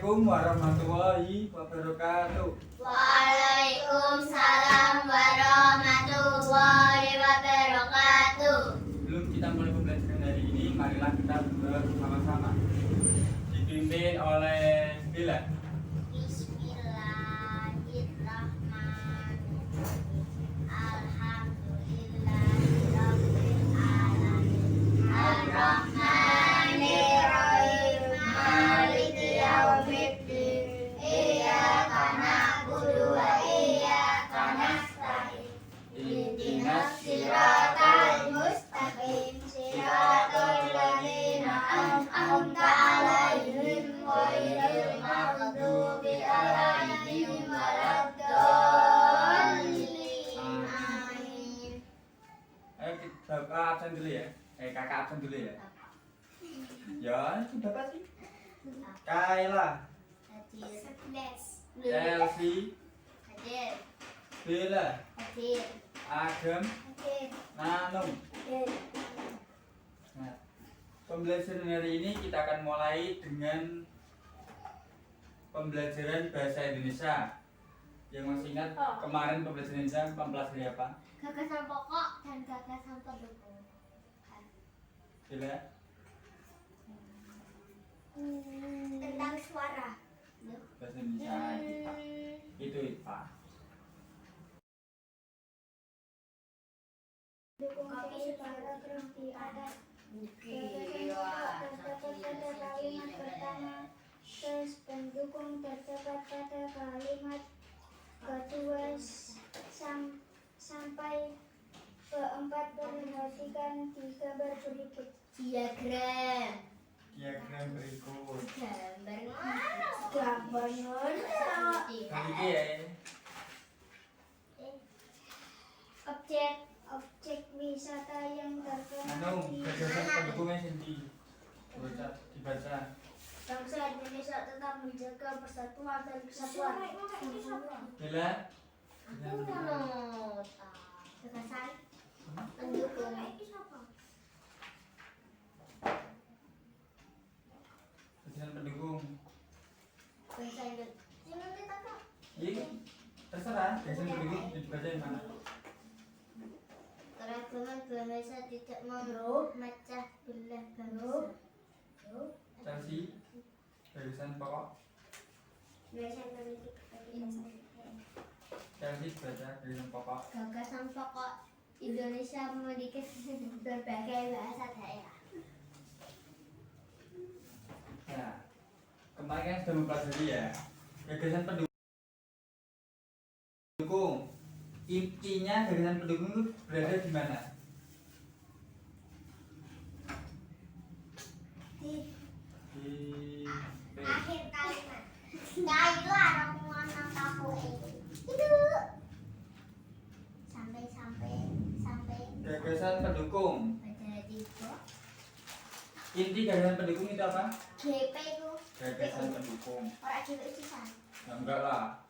Assalamualaikum warahmatullahi wabarakatuh. Waalaikumsalam warahmatullahi wabarakatuh. Sebelum kita mulai pembelajaran hari ini, marilah kita bersama-sama dipimpin oleh Bila. Bismillahirrahmanirrahim. Alhamdulillahirabbil alamin. Ar-Rahmanir-Rahim. Maliki yaumiddin. Iyyaka na'budu wa iyyaka nasta'in. Ihdinas siratal mustaqim. Siratal ladzina an'amta 'alaihim ghairil maghdubi 'alaihim waladdallin. Amin. Ayo kita absen dulu ya. Kakak absen dulu ya. Ya, itu Bapak sih. Kayla, Chelsea, Hadir. Bella, Hadir. Agam, Hadir. Nanung. Nah, pembelajaran hari ini kita akan mulai dengan pembelajaran bahasa Indonesia. Yang masih ingat kemarin pembelajaran Indonesia mempelajari apa? Gagasan pokok dan gagasan pendukung. Bella? Tentang suara. Bahasa Indonesia IPA. Itu IPA. Dukung suara berhenti adat. Terdapat pada kalimat pertama. Terus pendukung terdapat pada kalimat kedua sampai keempat. Perhatikan di gambar berikut. Diagram. Diagram berikut. Gambar Kali ya. objek wisata yang terkenal Anu, di gagasan pendukungnya sendiri. Dibaca. bangsa Indonesia tetap menjaga persatuan dan kesatuan. Bella? Gagasan pendukung. Gagasan pendukung. Bangsa Indonesia. Iya, terserah. Gagasan pendukung dibaca yang mana? Keragaman bahasa tidak memecah belah bangsa. Chelsea, gagasan pokok. Chelsea baca gagasan pokok. Gagasan pokok Indonesia memiliki berbagai bahasa daerah. Nah, kemarin kan sudah mempelajari ya. Gagasan pendukung. Intinya gagasan pendukung itu berada di mana? Di Akhir kalimat. Kailah rombongan kampung itu. Sampai gagasan pendukung. pada tiga. Inti gagasan pendukung itu apa? GP itu. Gagasan pendukung. Orang GP itu sih. Ya enggak lah.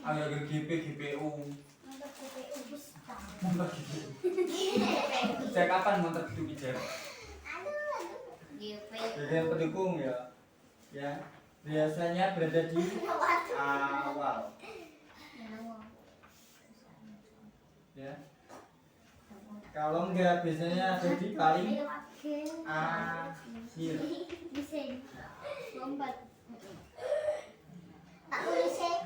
Ada GP, GPU. Untuk GPU besar. Montor gitu. Sejak kapan montor itu bicara? GP. Gagasan pendukung ya. Ya, biasanya berada di awal. Ya. Kalau enggak biasanya ada di paling akhir. Bisa lompat. Tak tulis sih.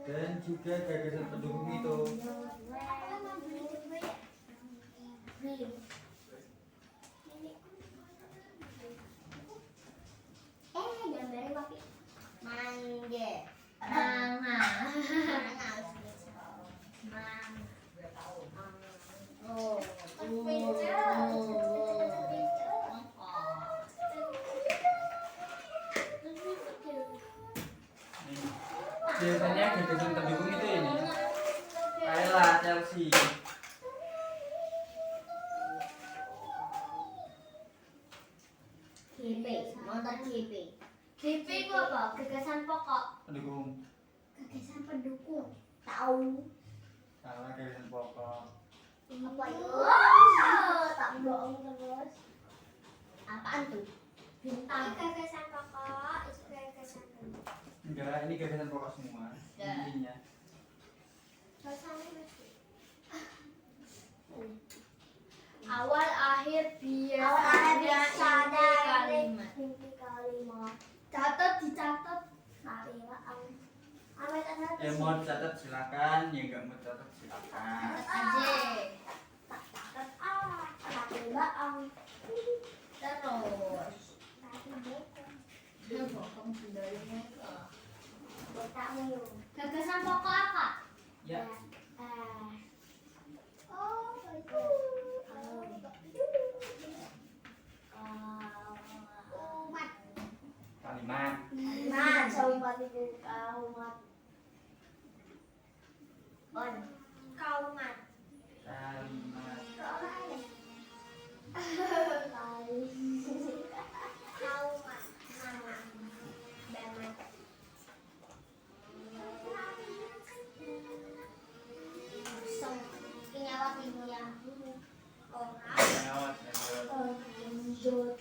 Dan juga gagasan pendukung itu gambarnya pakai mangga. Manga. biasanya gagasan pendukung itu ini. Kayla, Chelsea. GP, montor GP. GP itu apa? Gagasan pokok. Pendukung. Gagasan pendukung. Tahu. Salah gagasan pokok. Apa itu? Tak bohong terus. Apaan tuh? Bintang. Ini gagasan pokok, itu gagasan pokok. Enggak, ini gagasan pokok semua. Intinya. Awal akhir biasa ada kalimat. inti kalimat. Catat dicatat. Yang mau dicatat silakan, yang enggak mau dicatat silakan. Aja. Terus. Bokong sendalnya gagasan pokok apa? Ya. Kalimat. Kaumat. Kalimat. Lewat, lewat.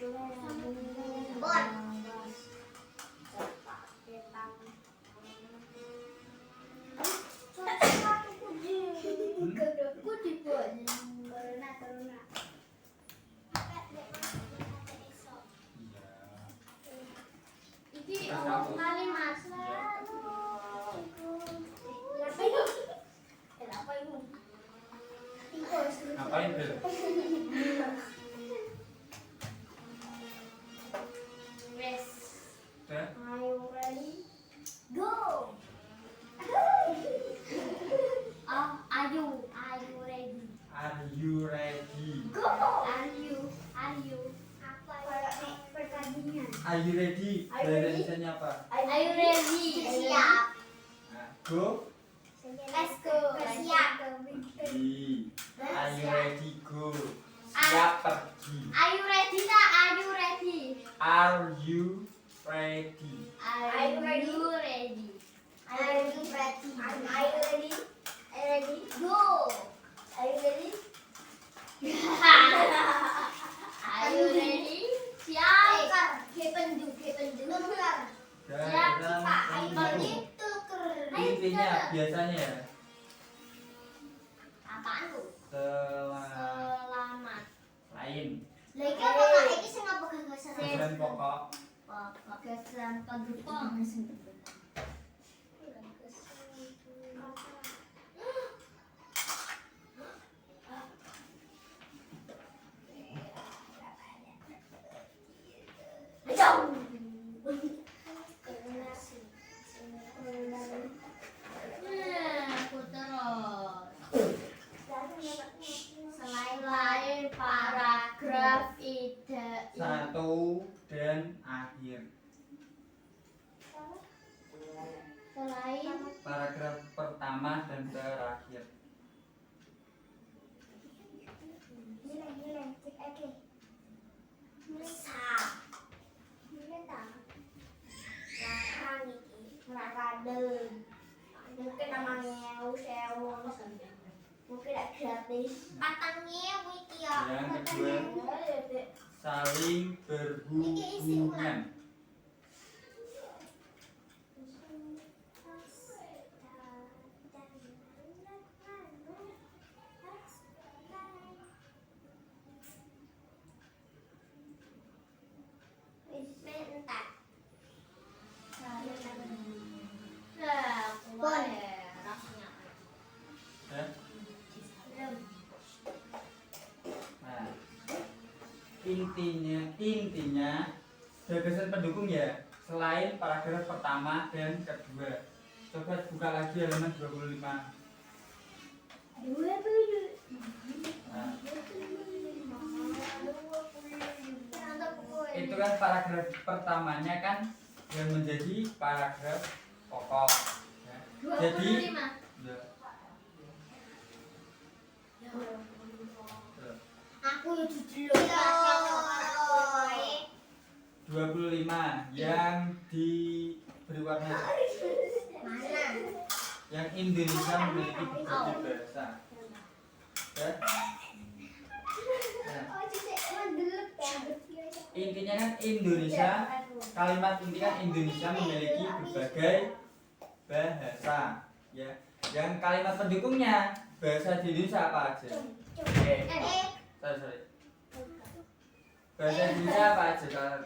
Iki kalimat. Ngapain tuh? Wes. Tuh. Are you ready? Are you ready? Are you ready? Bahasa apa? Are you ready? Siap. Nah, go. Let's go. Siap. Pergi. Are you ready? Go. Siap pergi. Are you ready? Tak? Are you ready? Are you ready? Are you ready? Are you ready? Go. Are you ready? Are you ready? Siap. Kependu. Dan Pergi. intinya biasanya ya. Apaan tuh? Selamat. Selamat. Lain. Lagi apa kak? Ini sing apa gagasan? Gagasan pokok. Gagasan pendukung. Aku terus. Selain paragraf ide Satu dan akhir. selain Paragraf pertama dan terakhir. Nilai, cek aja. Bisa. Nilai tak? Larang iki. Larang. Mungkin namanya sewu. Mungkin tidak gratis. Patangnya iki ya. Yang kedua, saling berhubungan. Ya. Nah, intinya gagasan pendukung ya selain paragraf pertama dan kedua. Coba buka lagi halaman 25. Nah, itu kan paragraf pertamanya kan yang menjadi paragraf pokok. Ya. Jadi 25. ya, Aku ya dijeluk. 25 yang diberi warna Mana? Yang Indonesia memiliki berbagai bahasa. Ya. Nah, Oh, cicek mendelep ya. intinya kan Indonesia, kalimat inti kan Indonesia memiliki berbagai bahasa. Ya. Yang kalimat pendukungnya bahasa di Indonesia apa aja? Sorry. Bahasa Indonesia apa aja kalau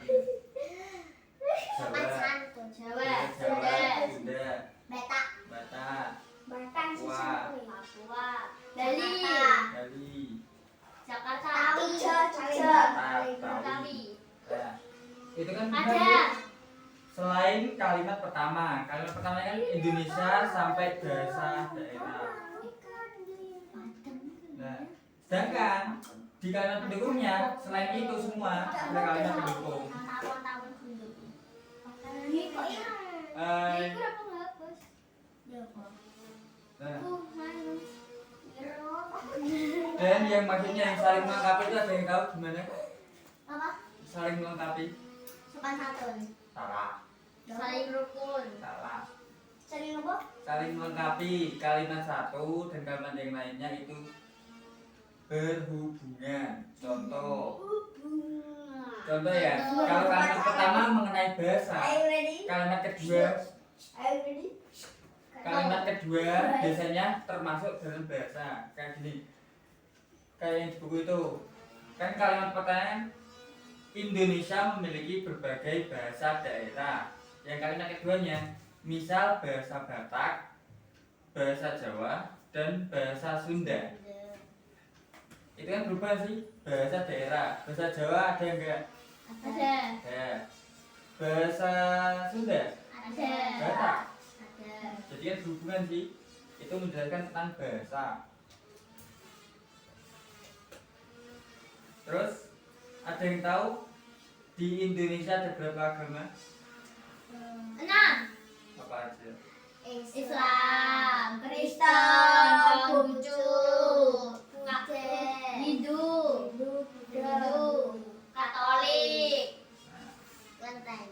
Sopan Jawa, santun. Jawa, Jawa, Sunda, Sunda, Batak. Batak, Batak Wah. Papua, Bali, Bali, Jakarta, Betawi. Nah, itu kan ada. berarti selain kalimat pertama kan Indonesia sampai bahasa daerah. Nah, sedangkan di kalimat pendukungnya selain itu semua ada kalimat pendukung. Tahun-tahun dulu. Ini kok yang Eh, Ini berapa hapus? nah, Manus. dan yang maksudnya yang saling melengkapi itu ada yang tahu gimana? apa? Saling melengkapi? Sopan santun. Salah, Saling rukun. salah. Sering apa? Saling melengkapi kalimat satu dan kalimat yang lainnya itu berhubungan. Contoh ya, kalau kalimat pertama mengenai bahasa, Are you ready? kalimat kedua, Are you ready? kalimat kedua biasanya termasuk dalam bahasa. Kayak gini, kayak yang di buku itu, kan kalimat pertama Indonesia memiliki berbagai bahasa daerah. Yang kalimat keduanya, misal bahasa Batak, bahasa Jawa, dan bahasa Sunda. Itu kan berubah sih, bahasa daerah. Bahasa Jawa ada enggak? Ada. Ada. Bahasa Sunda? Ada. Batak. Ada. Jadi kan berhubungan sih. Itu menjelaskan tentang bahasa. Terus ada yang tahu di Indonesia ada berapa agama? 6. Apa aja? Islam, Kristen, Konghucu, Hindu, Katolik, Nah, Lenteng.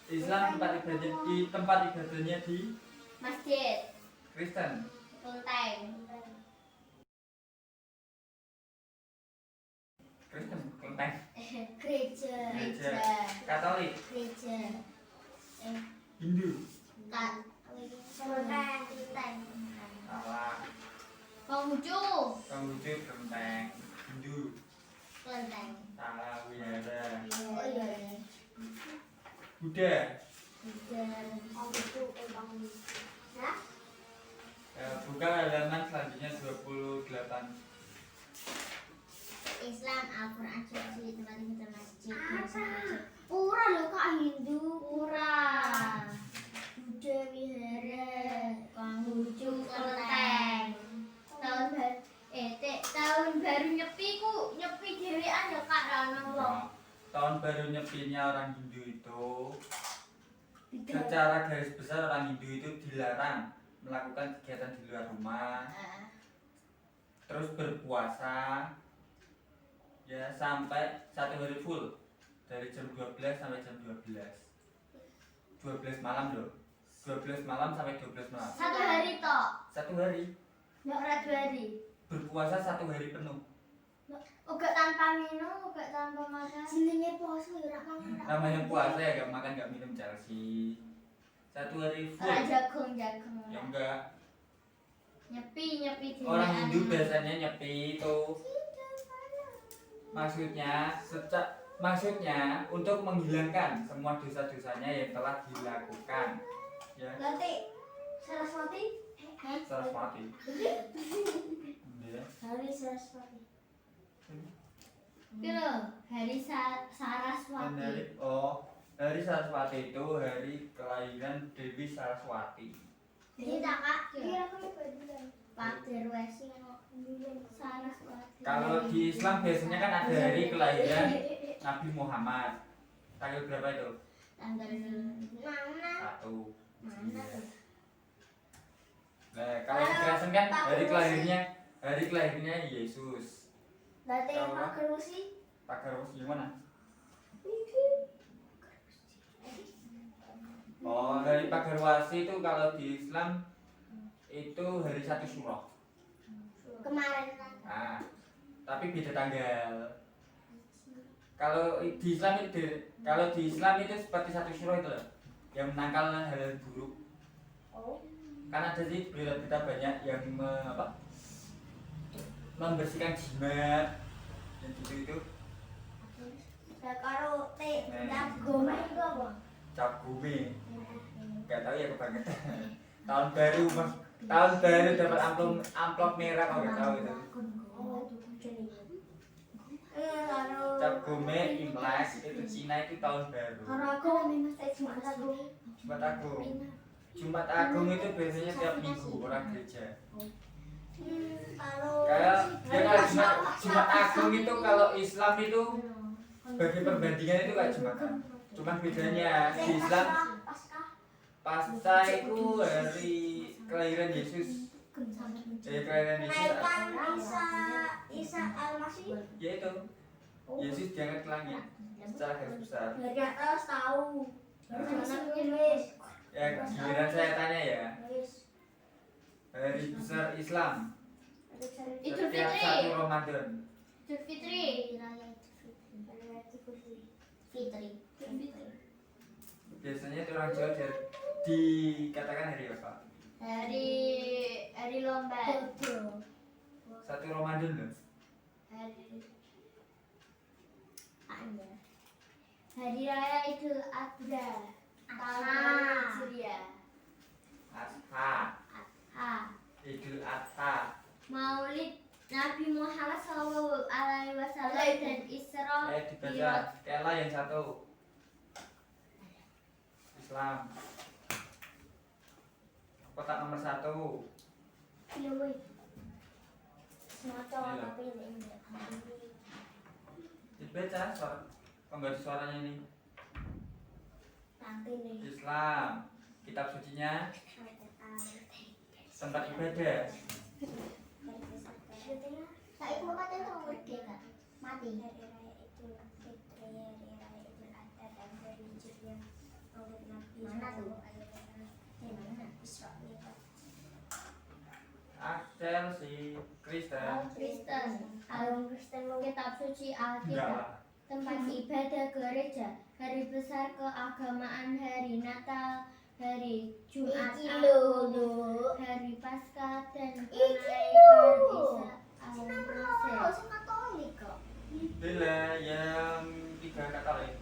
Islam tempat ibadahnya di masjid, Kristen. kelenteng, Kristen, kelenteng. Gereja. gereja, Katolik, Gereja. Hindu. Lenteng. Salah. Konghucu, Konghucu, kelenteng. Hindu. Lenteng. Salah. Wihara. Oh iya. Buddha. Oh itu bang. Ya? Buka halaman selanjutnya 28. Islam, Al-Quran, suci, tempat ibadah masjid. Pura loh kak Hindu. Pura, Buddha, wihara. Konghucu, kelenteng. Tahun baru nyepi dhewean ya Kak Rano. Nah, tahun baru nyepinya orang Hindu itu secara garis besar orang Hindu itu dilarang melakukan kegiatan di luar rumah, terus berpuasa ya sampai 1 hari full dari jam 12 sampai jam 12 malam loh, 12 malam sampai 12 malam, 1 hari tok. 1 hari Nggak ora 2 hari. berpuasa 1 hari penuh. Uga tanpa minum, uga tanpa makan. Jenenge poso ya ora mangan. Namanya puasa ya gak makan gak minum Chelsea, 1 hari full. Ora jagung. Ya enggak, Nyepi dhewean. orang Hindu biasanya nyepi itu maksudnya untuk menghilangkan semua dosa-dosanya yang telah dilakukan ya. Nanti Saraswati. Saraswati ya. Hari Saraswati. Piro? Hari Saraswati. Hari Saraswati itu hari kelahiran Dewi Saraswati. Jadi tak kak. Iya. Pak Derwesi Saraswati. Kalau di Islam biasanya kan ada hari kelahiran Nabi Muhammad. Tanggal berapa itu? Tanggal mana? 1. Mana tuh? Nah, kalau di Kristen kan hari kelahirannya Yesus. Berarti Kalau Pak Kerusi. Pagar gimana? Oh, dari Pagarwasi itu kalau di Islam itu hari 1 Syuro. Kemarin. Nah, tapi beda tanggal. Kalau di Islam itu seperti 1 Syuro itu loh, yang menangkal hal buruk. Oh. Kan ada sih berita-berita banyak yang membersihkan jimat dan gitu. Karo cap gome itu apa? Cap gome. Gak tahu ya kebangetan. Tahun baru mas, tahun baru dapat amplop merah, oh gak tahu itu. Cap gome Imlek itu Cina itu tahun baru. Jumat Agung itu biasanya tiap minggu orang gereja. Kayak kalau Jumat Agung itu kalau Islam itu bagi perbandingan itu kayak Jumat Agung. Cuman bedanya di Islam Pasca itu hari kelahiran Yesus. Kelahiran Yesus. Isa Al-Masih. Ya itu. Yesus diangkat ke langit secara garis besar. Dari atas tahu. Ya, giliran saya tanya ya. Hari besar Islam. Idul Setiap Fitri. 1 Ramadan. Idul Fitri. Biasanya itu orang Jawa dikatakan hari apa? Hari lomba. 1 Ramadan loh. Hari raya Idul Adha. Tahun Hijriah. Idul Adha. Maulid Nabi Muhammad SAW dan Isra Dibaca Kela yang satu. Islam. Kotak nomor 1. Dibaca pembaca suaranya ini. Islam. Kitab sucinya. Tempat ibadah. Saya mau kata itu merdeka mati. Mana tuh? Axel si Kristen. Kristen. Kristen Kitab suci Enggak Alkitab. lah. Tempat ibadah gereja. Hari besar keagamaan, hari Natal, hari Jumat Agung, hari Paskah dan kenaikan Isa Al-Masih. Katolik kok. Bila yang 3 Katolik.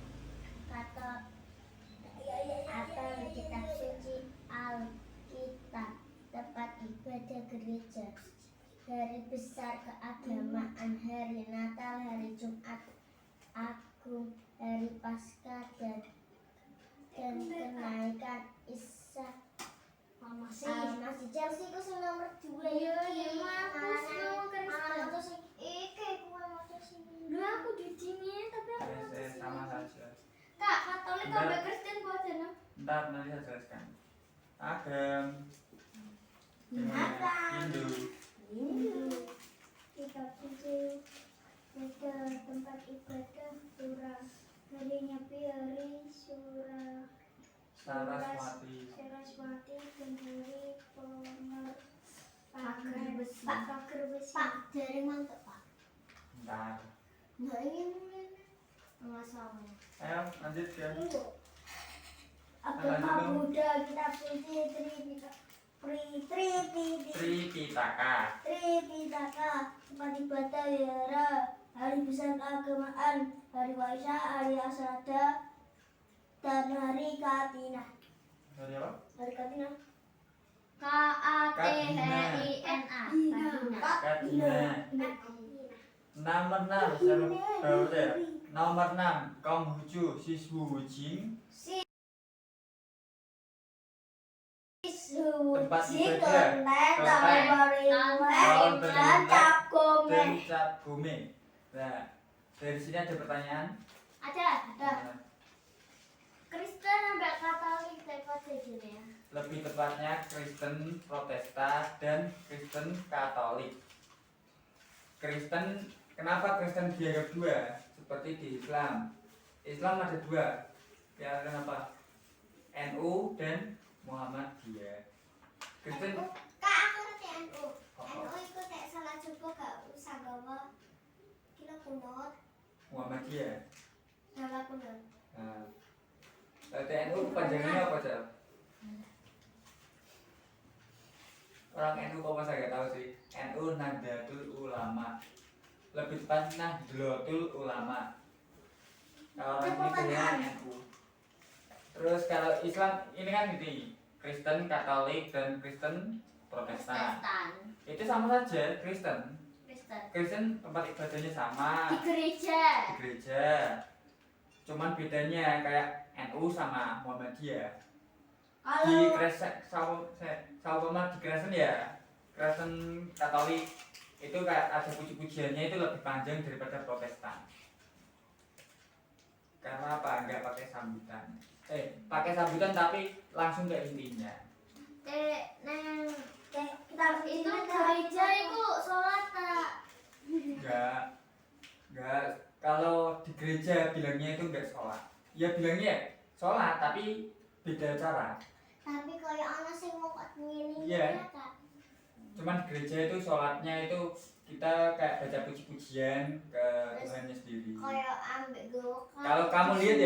Atau kitab suci Alkitab, tempat ibadah gereja, hari besar keagamaan, hari Natal, hari Jumat Agung, hari Paskah dan kenaikan Isa Al-Masih. Chelsea ku sing nomor 2 Iya, aku seneng Kristen. Lu aku di sini tapi aku Sama saja. Kak, Katolik sampai Kristen kok aja no? Ntar nanti saya jelaskan. Agam. Hindu. Kitab suci tempat ibadah surah, hari nyepi, hari surah Saraswati. Saraswati, dan hari Pagar besi. pagar besi. Pak, dari mantep Pak. Ntar. Nggak ingin masalah. Ayo lanjut ya. Agama Buddha, kitab suci Tripitaka. Tripitaka, tempat ibadah wihara, hari besar keagamaan, hari Waisak, hari Asada, dan hari Katina. Hari apa? Hari Katina. Kathina. Katina. Nomor 6 saya baru ya. Nomor 6 Konghucu Siswu Jing. Tempat ibadah. Dan Cap Gome. Dan Cap Gome. Nah, dari sini ada pertanyaan. Ada. Kristen sampai Katolik dapat jadi ya. Lebih tepatnya Kristen Protestan dan Kristen Katolik. Kristen, kenapa Kristen dianggap 2? Seperti di Islam. Islam ada 2. Ya kenapa? NU dan Muhammadiyah. Kristen Kak, Muhammadiyah. Salah benar. Nah, TNU kepanjangannya apa, Cel? Orang NU kok masa gak tahu sih? NU Nahdlatul Ulama. Lebih tepat Nahdlatul Ulama. Kalau orang ini bilangnya NU. Terus kalau Islam ini kan gitu, Kristen, Katolik, dan Kristen Protestan. Itu sama saja, Kristen. Kristen tempat ibadahnya sama. Di gereja. Di gereja. Cuman bedanya kayak NU sama Muhammadiyah. Di Kristen sama di Kristen ya, Kristen Katolik itu kayak ada puji-pujiannya itu lebih panjang daripada Protestan. Karena apa? Enggak pakai sambutan. Pakai sambutan tapi langsung ke intinya. Kita itu gereja itu sholat tak? Enggak. Kalau di gereja bilangnya itu enggak sholat. Ya bilangnya sholat tapi beda cara. Tapi kayak anak sing mau ngene Iya. Kak. Cuman di gereja itu sholatnya itu kita kayak baca puji-pujian ke Tuhannya sendiri. Kayak ambek go. Kalau kamu lihat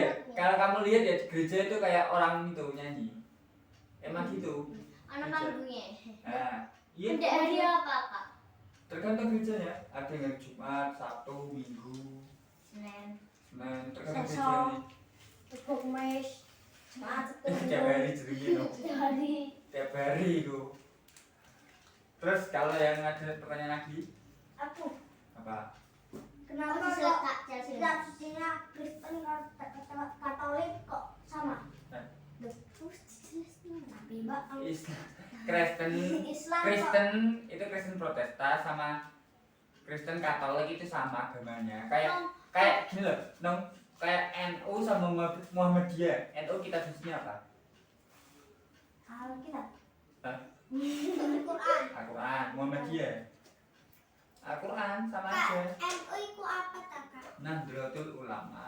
ya di gereja itu kayak orang itu nyanyi. Emang gitu. Anak Gereja. panggungnya. Nah, iya. Ada hari apa Kak? Tergantung gerejanya. Ada yang hari Jumat, Sabtu, Minggu, Senin. tergantung Selasa. gerejanya. Kemis. Jumat. Tiap hari jenenge no. Tiap hari itu. Terus kalau yang ada pertanyaan lagi Aku. apa? Kenapa zat sucinya Kristen Katolik kok sama? Nah. Tapi Mbak Kristen itu Kristen Protestan sama Kristen Katolik itu sama agamanya. Kayak gini loh, kayak NU sama Muhammadiyah. NU kita khususnya apa? Alkitab. Hah? Al-Quran. Al-Quran, Muhammadiyah. Al-Quran sama aja. NU itu apa tak Kak? Nahdlatul Ulama.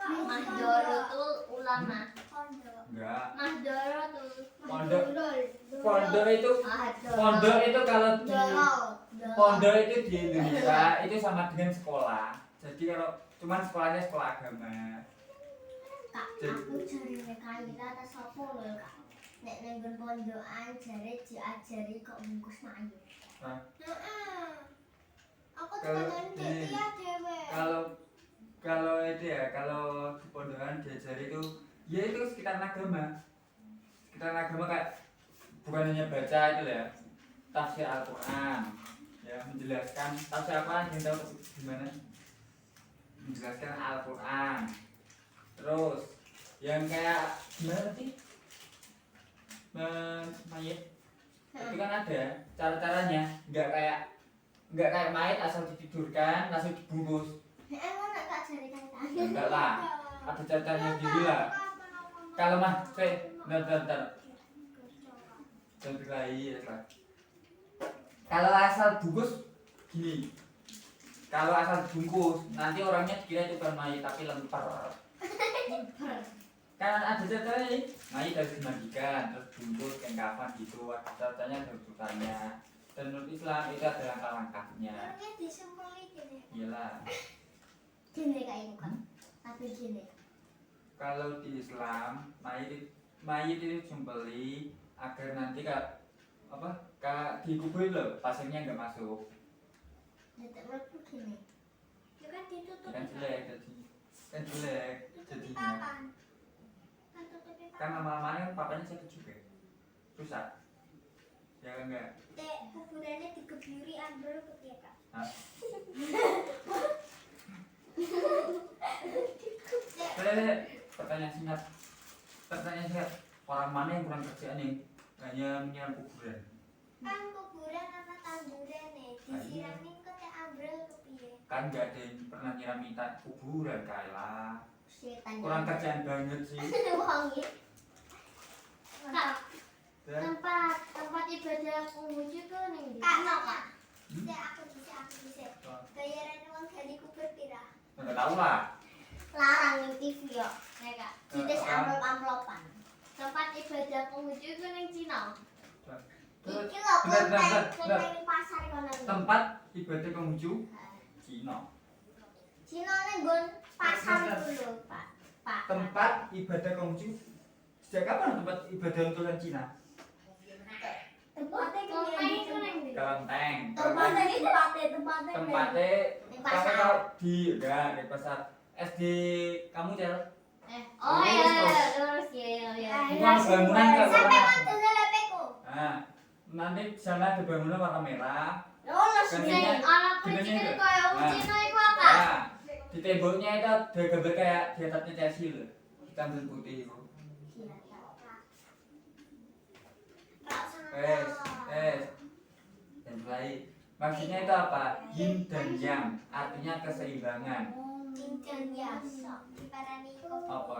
Nahdlatul Ulama. Enggak. Nahdlatul. Pondok itu kalau di pondok itu di Indonesia itu sama dengan sekolah. Jadi kalau cuman sekolahnya sekolah agama. Kak, aku jari mereka kita atas sopo lho Kak. Nek nenggon pondokan jare diajari kok bungkus mayu. Hah? Aku Kalau tekan dia dewe. kalau itu ya kalau di pondokan diajari itu ya itu sekitar agama. Sekitar agama kayak bukan hanya baca itu ya. Tafsir Al-Quran ya menjelaskan tafsir apa yang tahu gimana? Menjelaskan Al-Quran. Terus yang kayak gimana sih? Mayit itu kan ada cara-caranya, nggak kayak mayit asal ditidurkan langsung dibungkus. Emang nak Kak jari kan? Enggak lah, ada cara-caranya sendiri lah. Kalau bentar. Jangan berkelahi ya lah. Kalau asal bungkus gini, kalau asal dibungkus nanti orangnya dikira itu bukan mayit tapi lemper. Kan ada caranya nih, mayit harus dimandikan, terus bungkus kain kafan gitu, ada caranya, ada urutannya. Dan menurut Islam itu ada langkah-langkahnya. Orangnya disembelih gini. Iyalah. Gini Kak ini kan. Tapi gini. Kalau di Islam mayit itu disembelih agar nanti dikubur loh, pasirnya nggak masuk. Detek menurutku gini. Itu kan ditutup. Kan jelek jadinya. Kan lama-lama kan papanya sakit juga, rusak. Ya kan enggak? Kuburannya dikebiri ambil ke dia Kak. Hah? Pertanyaan singkat. Orang mana yang kurang kerjaan nih? Hanya menyiram kuburan. Kan kuburan apa tanduran nih? Disiramin ke teh ambil ke piye? Kan nggak ada yang pernah nyiram minta kuburan Kayla. Setan. Kurang kerjaan banget sih. Wangi. Kak, Dan tempat ibadah Konghucu tuh ning ndi? Kak. Aku bisa. Bayaran uang gali kubur pira? nggak tahu lah. Larang ning TV yo. Nek Kak, dites amplop-amplopan. Tempat ibadah Konghucu itu ning Cina. Iki lho Bentar. konten pasar kono. Tempat ibadah Konghucu Cina. Cina nih gon pasar itu loh, Pak. Tempat ibadah Konghucu. Sejak kapan tempat ibadah untuk orang Cina? Tempatnya kelenteng. Kelenteng. Tempatnya Kalau di pasar SD kamu Cel. Oh iya, terus ya. Bukan bangunan kalau Sampai warna. mantu lepeku. Nah, nanti di sana ada bangunan warna merah. Oh, Gantinya- anak gantinya kecil itu. kayak Nah. Cina itu apa? Nah, di temboknya itu ada gambar kayak di atasnya Chelsea loh. Hitam dan putih itu. Dan mulai. Maksudnya itu apa? Yin dan Yang, artinya keseimbangan. Cincang ya. Diparani kok. Apa?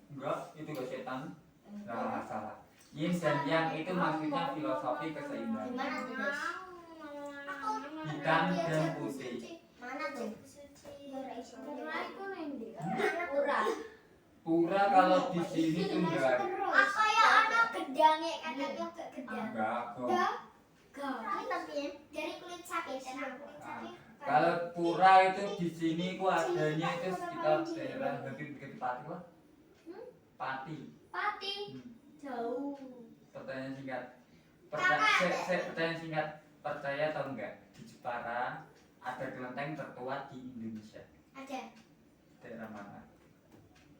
Enggak, itu ke setan. Enggak salah. Yin dan Yang itu maksudnya filosofi keseimbangan. Gimana tuh, guys? Hitam dan putih. Mana tuh? Pura. Pura kalau di sini tuh enggak. Apa ya anak gedangnya kadang ke gedang. Enggak kok. Ini tapi ya dari kulit sapi dan kulit sapi. Kalau pura itu di sini ku adanya itu sekitar daerah hampir dekat Pati lah. Pati. Pati. Hmm. Jauh. Pertanyaan singkat. Kakak. Pertanyaan singkat. Percaya atau enggak di Jepara ada kelenteng tertua di Indonesia? Ada Daerah mana?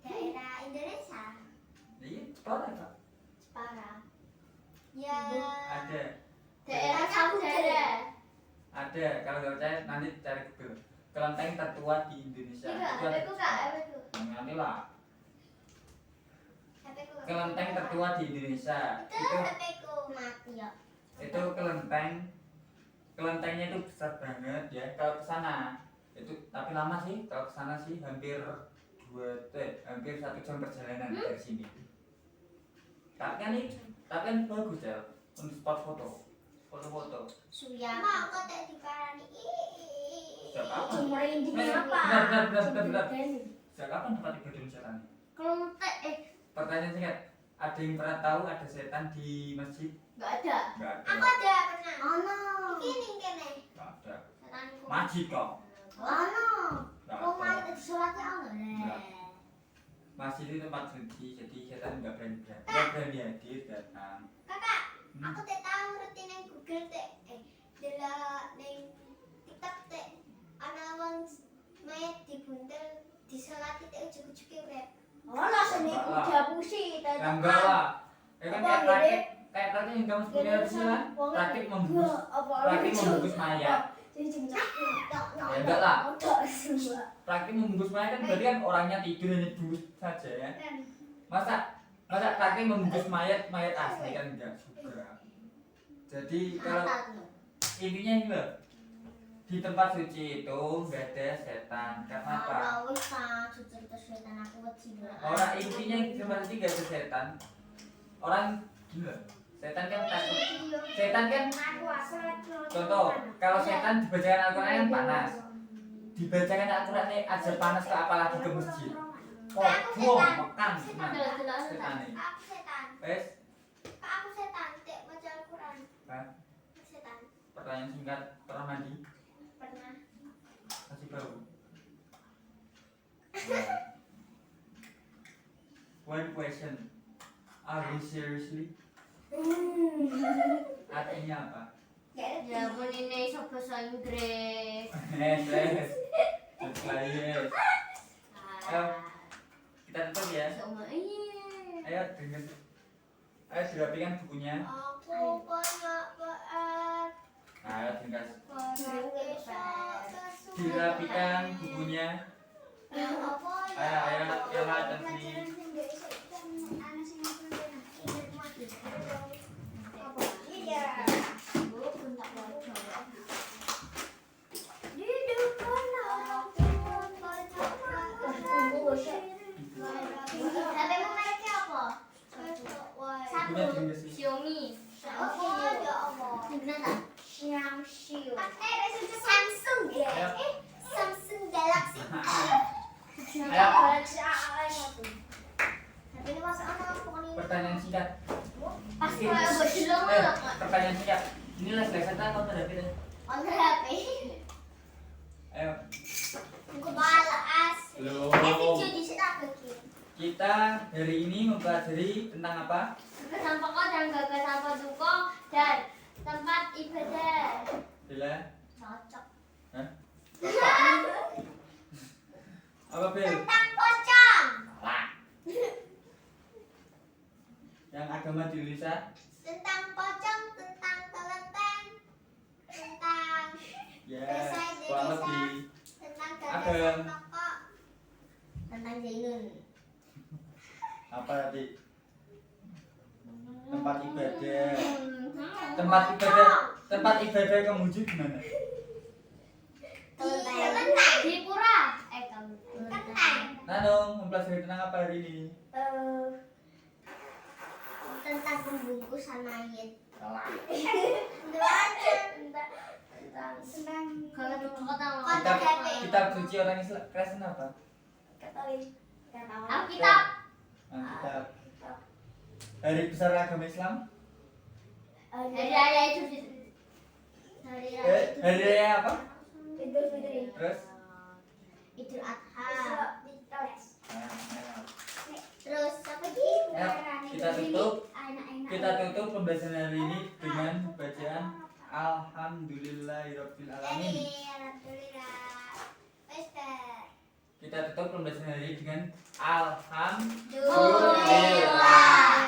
daerah Indonesia. Iya, Jepara Kak. Jepara. Ya. Ada. Daerah Samudera. Ada. Kalau nggak percaya nanti cari Google. Kelenteng tertua di Indonesia. Iya, Itu ada. HPku Kak, HPku. Nanti lah. HPku. Kelenteng tertua di Indonesia. Itu HPku mati ya. Itu kelentengnya itu besar banget ya. Kalau ke sana itu tapi lama sih. Kalau ke sana sih hampir hampir 1 jam perjalanan dari sini. Tapi kan bagus ya untuk spot foto. Suya. Mak kok tak diparani. Sejak kapan? Merinding apa? Benar. Sejak kapan tempat ibadah setan? Kelenteng Pertanyaan singkat. Ada yang pernah tahu ada setan di masjid? enggak ada. Enggak Aku ada. ada pernah. Ono. Ini kene. Enggak ada. Setanku. Masjid kok. Ono. Enggak Wong ada. mati disolatnya ono. Enggak. Masjid itu tempat suci, jadi setan enggak berani hadir datang. Kakak, Hmm. aku tak tahu ngerti nang Google teh. Delok nang TikTok teh ana wong mayat dibuntel disolati teh ujug-ujuge urip. Ono seni kuda pusi Ya enggak lah. Ya kan kayak praktik yang kamu sebenarnya harus kan? Praktik membungkus mayat. Ya enggak lah. Praktik membungkus mayat kan berarti kan orangnya tidur hanya duduk saja ya. Masa praktik membungkus mayat asli kan enggak juga. Jadi kalau intinya ini loh, di tempat suci itu enggak ada setan. Karena apa? Orang intinya di tempat suci enggak ada setan. Orang gila. Setan kan takut. Setan kan contoh, kalau setan dibacakan Al-Quran kan panas. Dibacakan Al-Quran aja panas ke apalagi ke masjid. Kok makan setan nih. Aku setan. Wes, Aku setan teh maca Al-Qur'an. Hah? Setan. Pertanyaan singkat, pernah mandi? Pernah. Masih bau. One question. Are you seriously? Artinya apa? Ya pun ini iso bahasa Inggris. Yes. Yes. Ayo, kita tutup ya. Sama iya. Ayo dengar. Ayo dirapikan bukunya. Aku banyak PR. Ayo dengar. Besok Dirapikan bukunya. Ayo, yang ada sini. Bukunya dengar sih. Xiaomi. Samsung ya. Samsung Galaxy. Ayo, Tapi ini masuk anak pokoknya. pertanyaan singkat. Pasti kayak berjelong lah. Pertanyaan singkat. Ini les-lesan kan atau ada kita? On HP. Ayo. Balas. Belum. Video di sini aku kirim. Kita hari ini mempelajari tentang apa? Gagasan pokok dan gagasan pendukung dan tempat ibadah. Bila? Cocok. Hah? Apa Bil? Tentang pocong. Salah. Yang agama di Indonesia? Tentang pocong, tentang kelenteng, tentang Ya, desa, kurang lebih. tentang Agam. gagasan pokok, tentang Zainun. Apa tadi? Tempat ibadah. Hmm. Tempat ibadah kamu gimana? Kelenteng. Di pura. Kamu. Kelenteng. Nanung, mempelajari tentang apa hari ini? Tentang pembungkusan mayat. Salah. Tentang Kalau di kota Kitab suci orang Islam Kristen apa? Alkitab. Kitab. Hari besar agama Islam? Hari raya Idul Fitri. Hari raya apa? Idul Fitri. Terus? Idul Adha. Nah, Terus apa lagi? Ya, kita tutup. Enak-enak. Kita tutup pembahasan hari ini dengan bacaan Alhamdulillahirabbil alamin. Alhamdulillah. Ustaz. Kita tutup pembahasan hari ini dengan Alhamdulillah. Alhamdulillah.